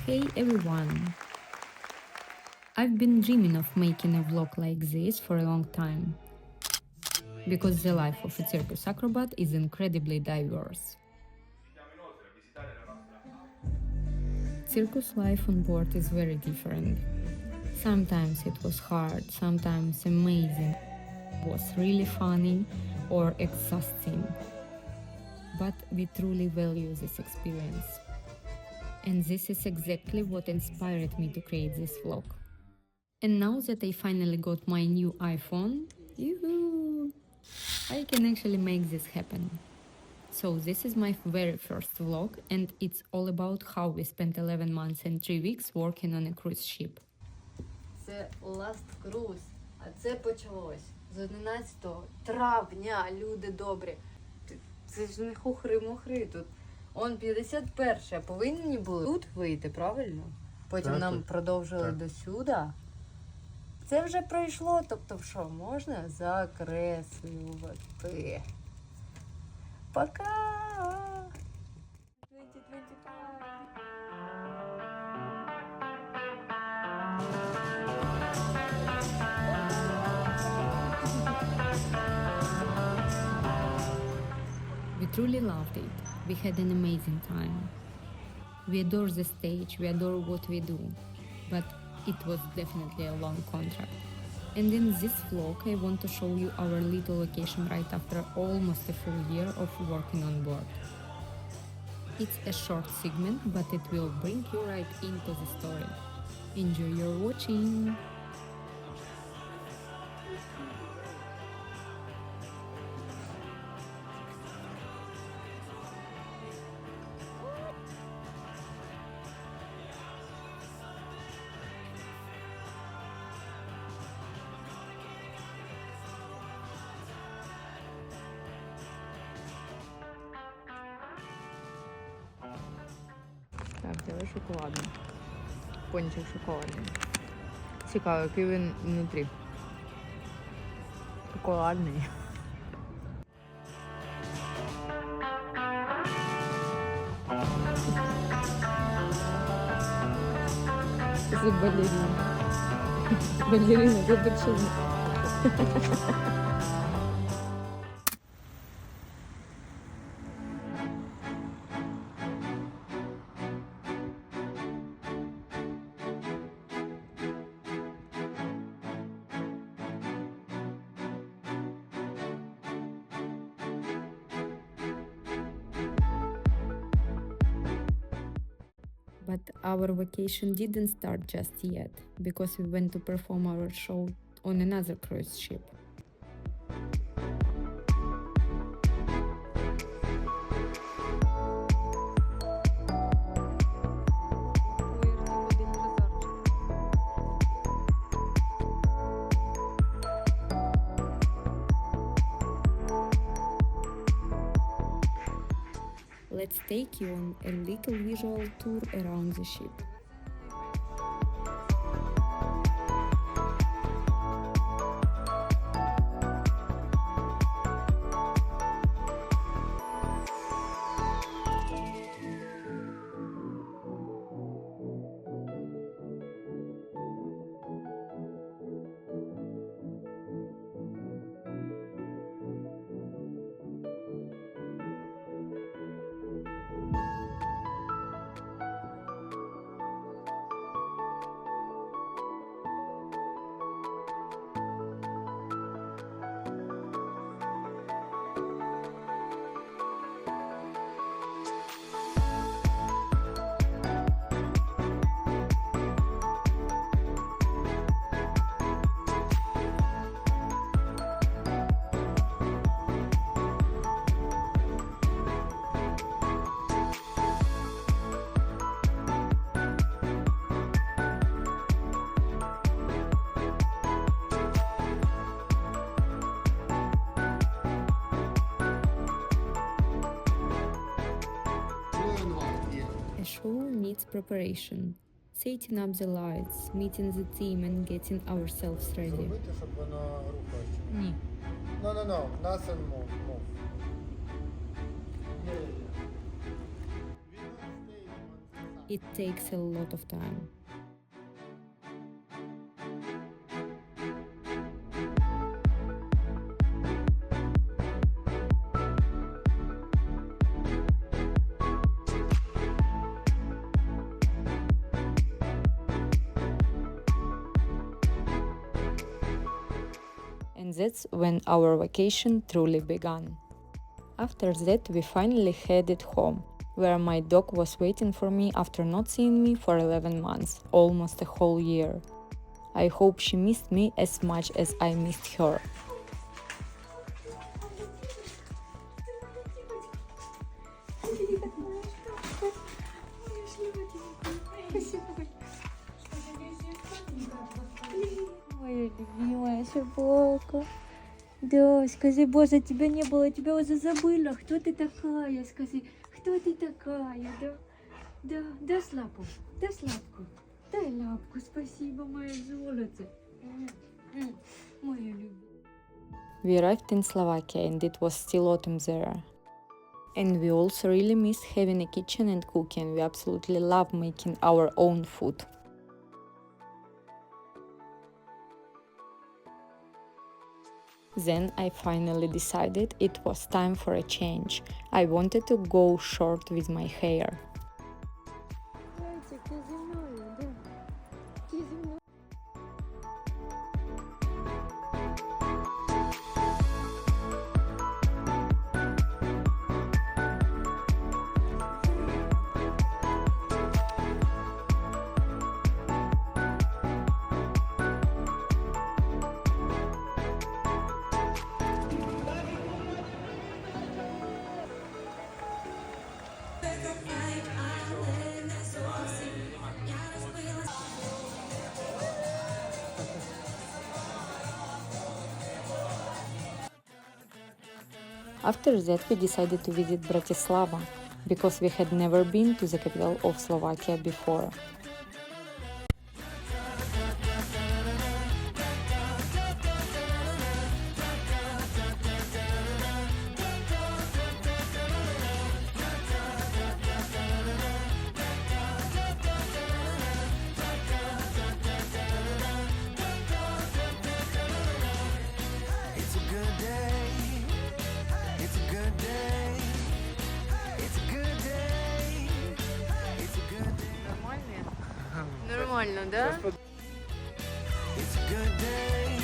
Hey everyone! I've been dreaming of making a vlog like this for a long time, because the life of a circus acrobat is incredibly diverse. Circus life on board is very different. Sometimes it was hard, sometimes amazing, was really funny or exhausting. But we truly value this experience. And this is exactly what inspired me to create this vlog. And now that I finally got my new iPhone, yoo-hoo, I can actually make this happen. So this is my very first vlog, and it's all about how we spent 11 months and 3 weeks working on a cruise ship. Це Last Cruise, а це почалось з 11 травня, люди добрі. Це ж не хухри-мухри тут. Он 51, повинні були тут вийти, правильно? Потім Так, нам так. продовжили Так. до сюди. Це вже пройшло, тобто що, можна закреслювати. Пока! 2025! We truly loved it. We had an amazing time. We adore the stage, we adore what we do, but it was definitely a long contract. And in this vlog, I want to show you our little location right after almost a full year of working on board. It's a short segment, but it will bring you right into the story. Enjoy your watching! Так, взяли шоколадний. Пончик шоколадний. Цікаво, який він внутрі. Шоколадний. Це балерина. Балерина, це почему? But our vacation didn't start just yet, because we went to perform our show on another cruise ship. Let's take you on a little visual tour around the ship. A show needs preparation, setting up the lights, meeting the team and getting ourselves ready. Зробити, щоб воно рухалося. Ні. No, nothing move. Yeah. We don't stay on the side. It takes a lot of time. And that's when our vacation truly began. After that, we finally headed home, where my dog was waiting for me after not seeing me for 11 months, almost a whole year. I hope she missed me as much as I missed her. Моя любимая собака. Да, скажи, боже, тебя не было, тебя уже забыла. Кто ты такая? Скажи, кто ты такая? Да, дай лапу, дай лапку. Дай лапку, спасибо, моя золото. Моя любимая. We arrived in Slovakia and it was still autumn there. And we also really missed having a kitchen and cooking. We absolutely love making our own food. Then I finally decided it was time for a change. I wanted to go short with my hair. After that, we decided to visit Bratislava, because we had never been to the capital of Slovakia before. It's a good day. It's a good day. It's a good day. It's a good day. Нормально, да? It's a good day.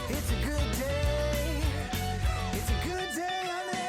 It's a good day. It's a good day, honey.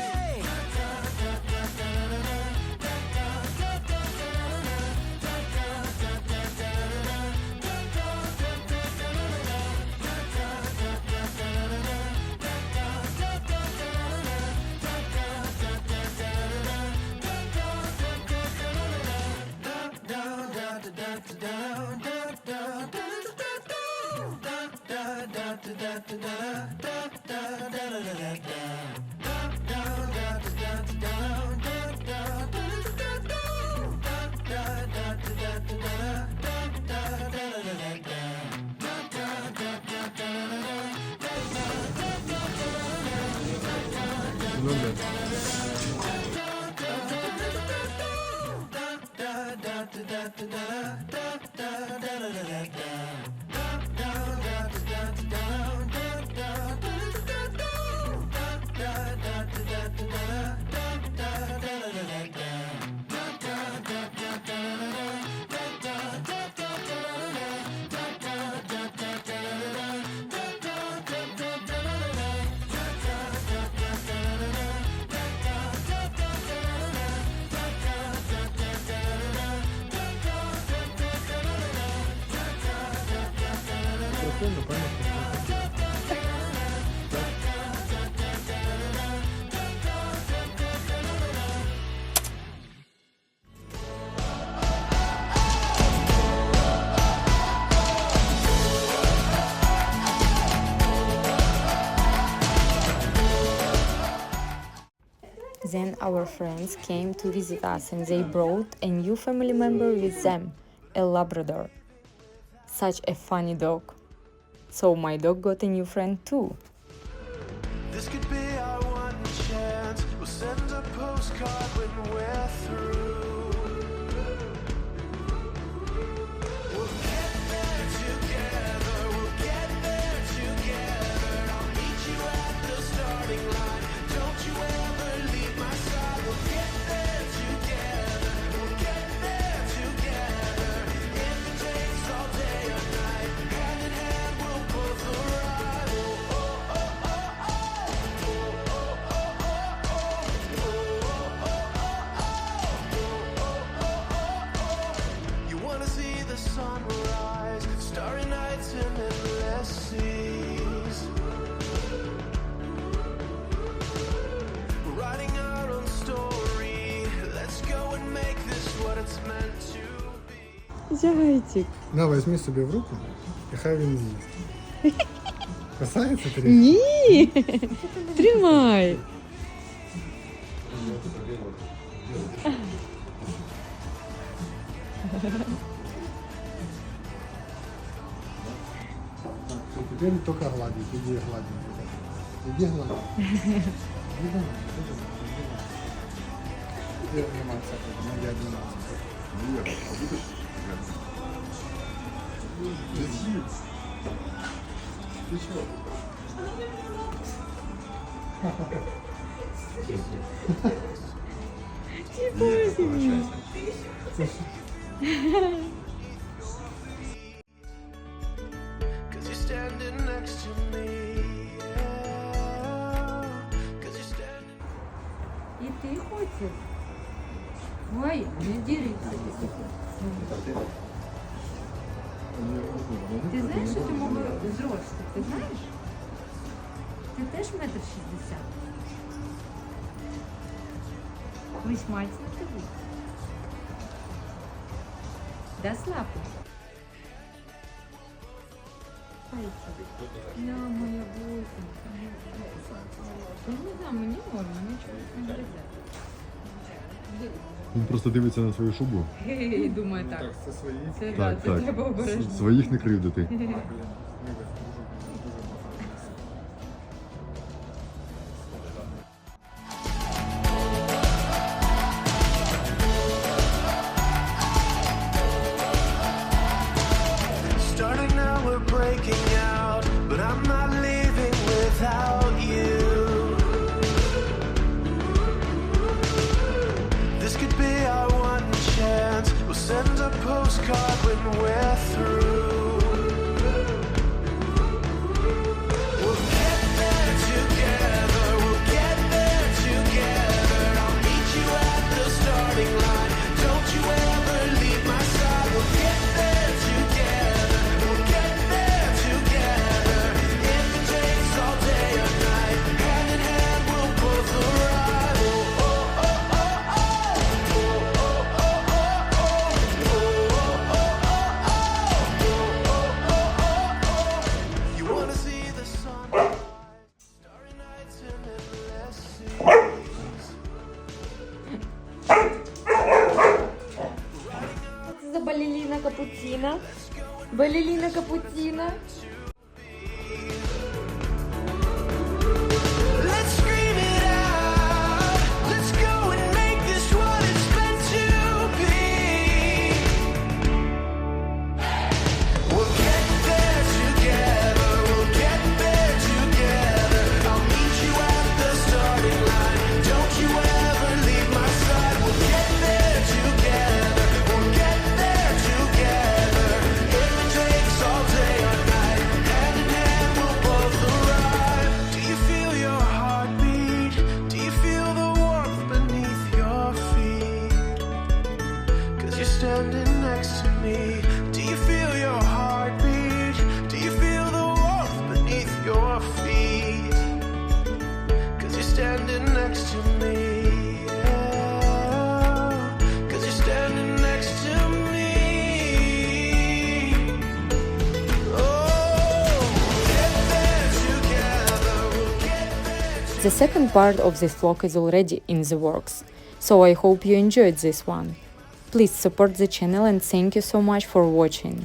Then our friends came to visit us and they brought a new family member with them, a Labrador. Such a funny dog. So my dog got a new friend too. This could be our one chance. We'll send a postcard when we're through. the sunrise, starry nights and endless seas. Writing our own story, let's go and make this what it's meant to be. Зайчик. На, візьми собі в руку, і хай він з'їсть. Касається трішки? Ні. Тримай. Теперь только гладить, иди гладить. Иди гладить. Иди гладить. Теперь заниматься, я заниматься. Ты чего? Cause you're standing next to me. Yeah. Cause you're standing. І ти хочеш? Ой, не дірися. Ти знаєш, що ти мого зросту? Ти знаєш? Ти теж 1,60 м? Ось мальці на тобі. Да, слабо? Я моя бусинка. Я не знаю, мені можна, нічого не гризе. Він просто дивиться на свою шубу. І думаю так. Так, це свої. Це, Так, да, це так. треба обережно. Своїх не кривдити. Starting now, we're breaking out, but I'm not leaving without you. This could be our one chance. We'll send a postcard when we're through. We'll get there together. We'll get there together. I'll meet you at the starting line. Don't you ever leave my side. We'll get there together. We'll get there together. If it takes all day or night, hand in hand we'll both arrive. Oh, oh, oh, oh, oh. Oh, oh, oh, oh, oh. Oh, oh, oh, oh, oh. Oh, oh, oh, oh. You wanna see the sunrise, starry nights and endless seas. Це за балеріна капуціна. Балеріна капуціна. Let's scream it out. Let's go and make this what it's meant to be. We'll get there together. We'll get there together. I'll meet you at the starting line. Don't you ever leave my side. We'll get there together. We'll get there together. If it takes all day or night, hand in hand we'll both arrive. Do you feel your heartbeat? Do you feel the warmth beneath your feet? Cause you're standing next to me. Do you feel your heartbeat? Do you feel the warmth beneath your feet? Cause you're standing next to me. Yeah. Cause you're standing next to me. Oh, we'll get there together. We'll get there. The second part of this vlog is already in the works, so I hope you enjoyed this one. Please support the channel and thank you so much for watching.